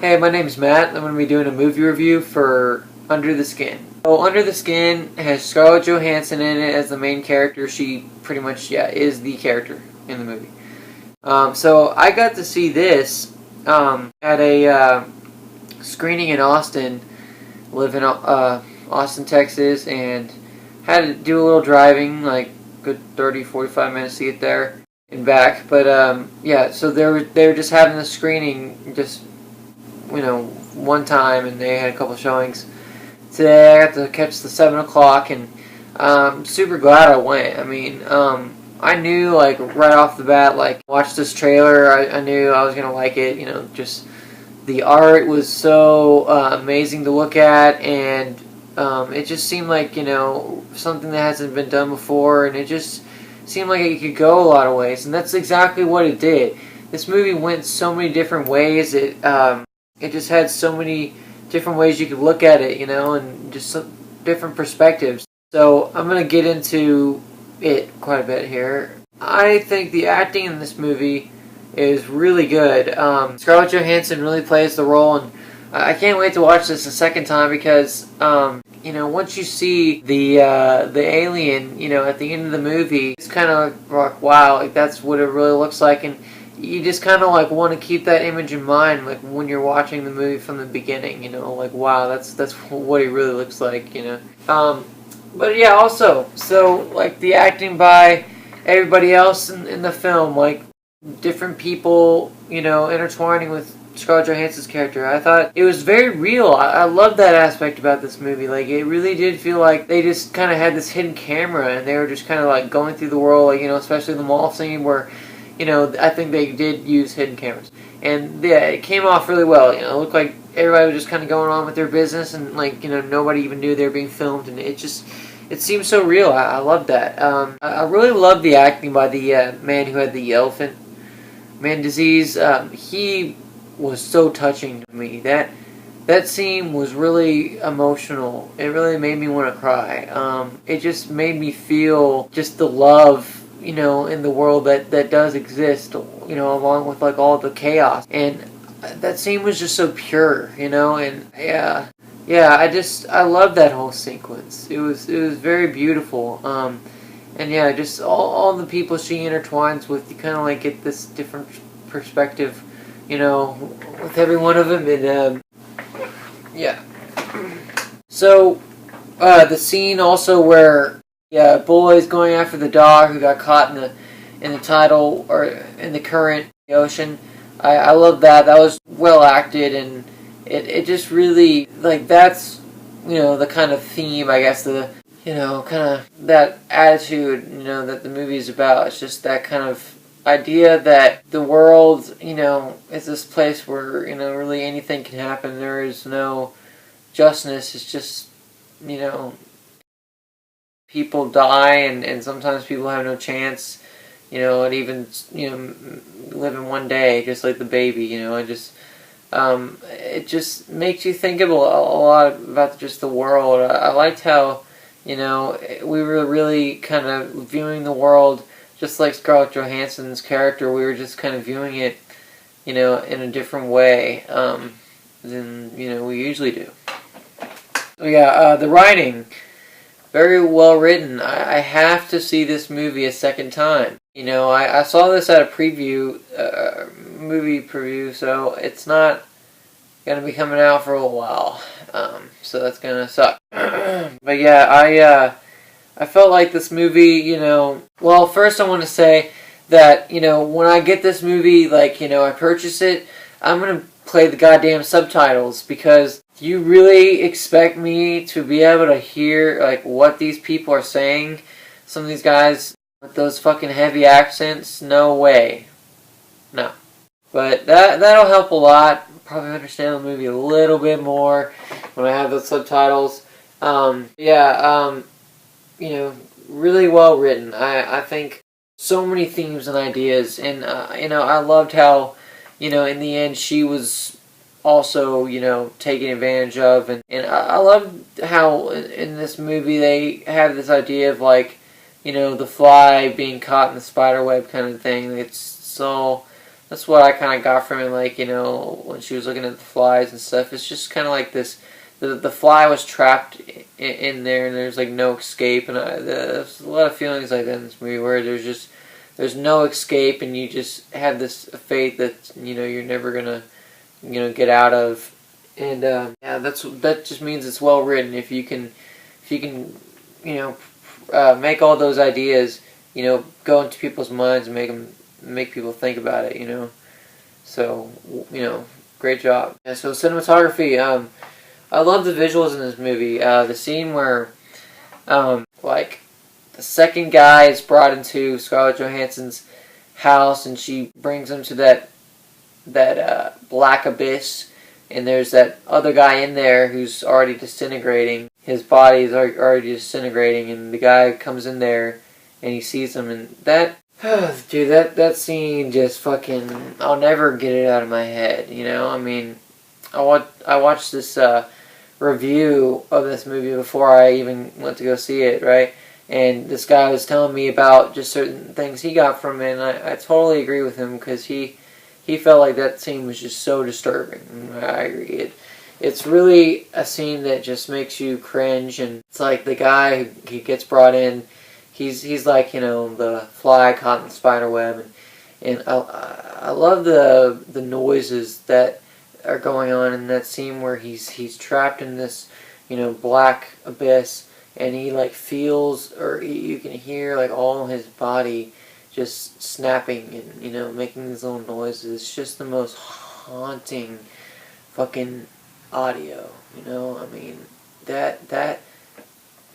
Hey, my name's Matt. I'm going to be doing a movie review for Under the Skin. So, Under the Skin has Scarlett Johansson in it as the main character. She pretty much, is the character in the movie. So, I got to see this at a screening in Austin. Live in Austin, Texas, and had to do a little driving, like good 30-45 minutes to get there and back. But so they were just having the screening just one time, and they had a couple showings. Today I got to catch the 7 o'clock, and I'm super glad I went. I mean, I knew like right off the bat, like watched this trailer, I knew I was gonna like it. Just the art was so amazing to look at, and it just seemed like something that hasn't been done before, and it just seemed like it could go a lot of ways, and that's exactly what it did. This movie went so many different ways. It just had so many different ways you could look at it, and just some different perspectives. So I'm going to get into it quite a bit here. I think the acting in this movie is really good. Scarlett Johansson really plays the role, and I can't wait to watch this a second time because, once you see the alien, at the end of the movie, it's kind of like, wow, like that's what it really looks like, and you just kind of like want to keep that image in mind, like when you're watching the movie from the beginning, like wow, that's what he really looks like, But yeah, also, so like the acting by everybody else in the film, like different people, intertwining with Scarlett Johansson's character. I thought it was very real. I love that aspect about this movie. Like, it really did feel like they just kind of had this hidden camera, and they were just kind of like going through the world, like, especially the mall scene where, I think they did use hidden cameras. And yeah, it came off really well. It looked like everybody was just kind of going on with their business, and like, nobody even knew they were being filmed, and it seemed so real. I love that. I really love the acting by the man who had the elephant man disease. He was so touching to me. That scene was really emotional. It really made me want to cry. It just made me feel just the love, in the world that does exist, along with like all the chaos. And that scene was just so pure, and I love that whole sequence. It was very beautiful. And yeah, just all the people she intertwines with, you kind of like get this different perspective, with every one of them. And so the scene also where boys going after the dog who got caught in the tidal or in the current, the ocean. I love that. That was well acted, and it just really, like, that's the kind of theme, I guess, the kind of that attitude, that the movie is about. It's just that kind of idea that the world, is this place where, really anything can happen. There is no justness. It's just, people die, and sometimes people have no chance, and even, live in one day, just like the baby, it just makes you think of a lot about just the world. I liked how, we were really kind of viewing the world just like Scarlett Johansson's character. We were just kind of viewing it, in a different way than, we usually do. So yeah, the writing, very well written. I have to see this movie a second time. I saw this at a movie preview, so it's not going to be coming out for a while. So that's going to suck. But yeah, I felt like this movie, well, first I want to say that, when I get this movie, like, I purchase it, I'm going to play the goddamn subtitles, because you really expect me to be able to hear, like, what these people are saying? Some of these guys with those fucking heavy accents? No way. No. But that'll help a lot. Probably understand the movie a little bit more when I have those subtitles. Really well written. I think so many themes and ideas, and I loved how, in the end she was also, taken advantage of, and I loved how in this movie they have this idea of, like, the fly being caught in the spider web kind of thing. It's so that's what I kind of got from it. Like, you know, when she was looking at the flies and stuff, it's just kind of like this. The fly was trapped in there, and there's like no escape. And there's a lot of feelings like that in this movie where there's no escape, and you just have this faith that you know you're never gonna get out of. And yeah, that just means it's well written. If you can you know make all those ideas go into people's minds and make people think about it. So great job. Yeah, so cinematography. I love the visuals in this movie. The scene where like the second guy is brought into Scarlett Johansson's house, and she brings him to that black abyss, and there's that other guy in there who's already disintegrating. His body is already disintegrating, and the guy comes in there, and he sees him, and that, dude, that scene just fucking, I'll never get it out of my head, I mean, I watched this review of this movie before I even went to go see it, right? And this guy was telling me about just certain things he got from it, and I totally agree with him, because he felt like that scene was just so disturbing. I agree. It's really a scene that just makes you cringe, and it's like the guy who gets brought in, he's like, the fly caught in the spider web, and I love the noises that are going on in that scene where he's trapped in this, black abyss, and he like feels, or you can hear like all his body just snapping and making these little noises. It's just the most haunting fucking audio. I mean that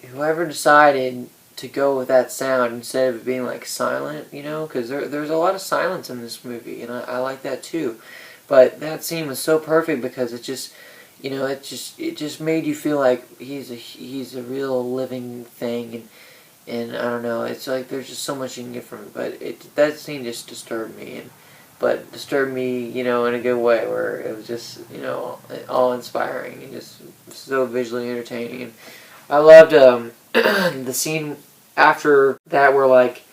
whoever decided to go with that sound instead of it being like silent, because there's a lot of silence in this movie, and I like that too. But that scene was so perfect because it just it just made you feel like he's a real living thing, and I don't know, it's like there's just so much you can get from it. But that scene just disturbed me, but disturbed me, in a good way, where it was just, all inspiring and just so visually entertaining. And I loved the scene after that where, like,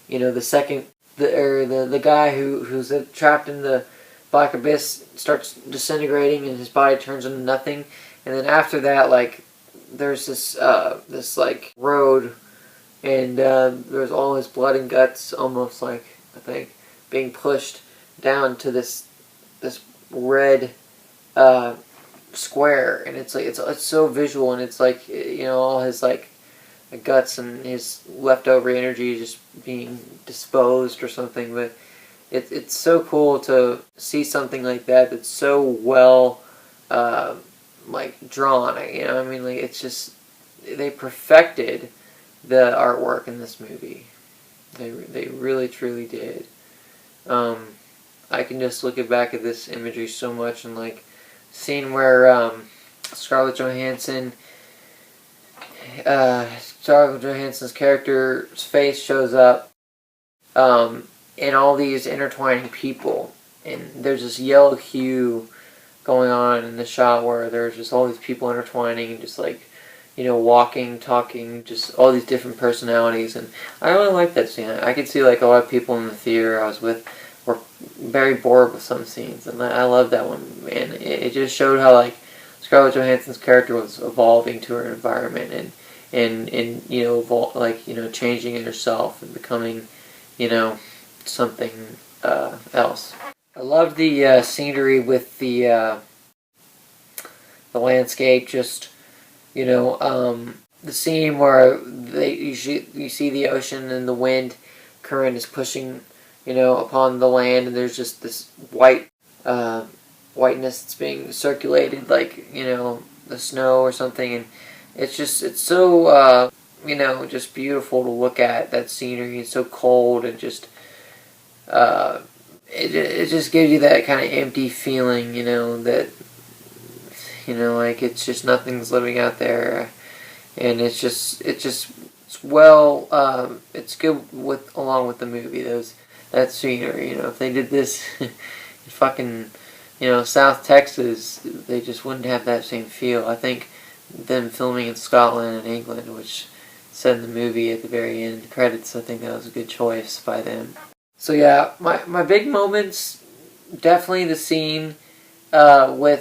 the guy who's trapped in the black abyss starts disintegrating and his body turns into nothing, and then after that, like, there's this like road, and there's all his blood and guts, almost like, I think, being pushed down to this red square, and it's like it's so visual, and it's like all his like guts and his leftover energy just being disposed or something. But it's so cool to see something like that that's so well like drawn. I mean, like, it's just, they perfected the artwork in this movie. They really truly did. I can just look back at this imagery so much, and like scene where Scarlett Johansson's character's face shows up, and all these intertwining people, and there's this yellow hue going on in the shot where there's just all these people intertwining and just like walking, talking, just all these different personalities. And I really like that scene. I could see like a lot of people in the theater I was with were very bored with some scenes, and I love that one, man. It just showed how like Scarlett Johansson's character was evolving to her environment, and changing in herself and becoming something else. I love the scenery with the landscape. Just the scene where you see the ocean and the wind current is pushing upon the land, and there's just this whiteness that's being circulated, like the snow or something, and it's so just beautiful to look at. That scenery is so cold, and just it just gives you that kind of empty feeling, that like it's just nothing's living out there, and it's good along with the movie. That scenery, if they did this in fucking South Texas, they just wouldn't have that same feel. I think them filming in Scotland and England, which said in the movie at the very end credits, I think that was a good choice by them. So yeah, my big moments definitely the scene with